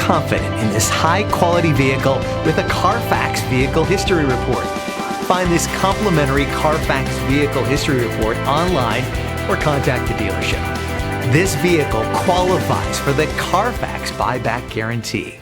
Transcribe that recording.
confident in this high-quality vehicle with a Carfax Vehicle History Report. Find this complimentary Carfax Vehicle History Report online or contact the dealership. This vehicle qualifies for the Carfax Buyback Guarantee.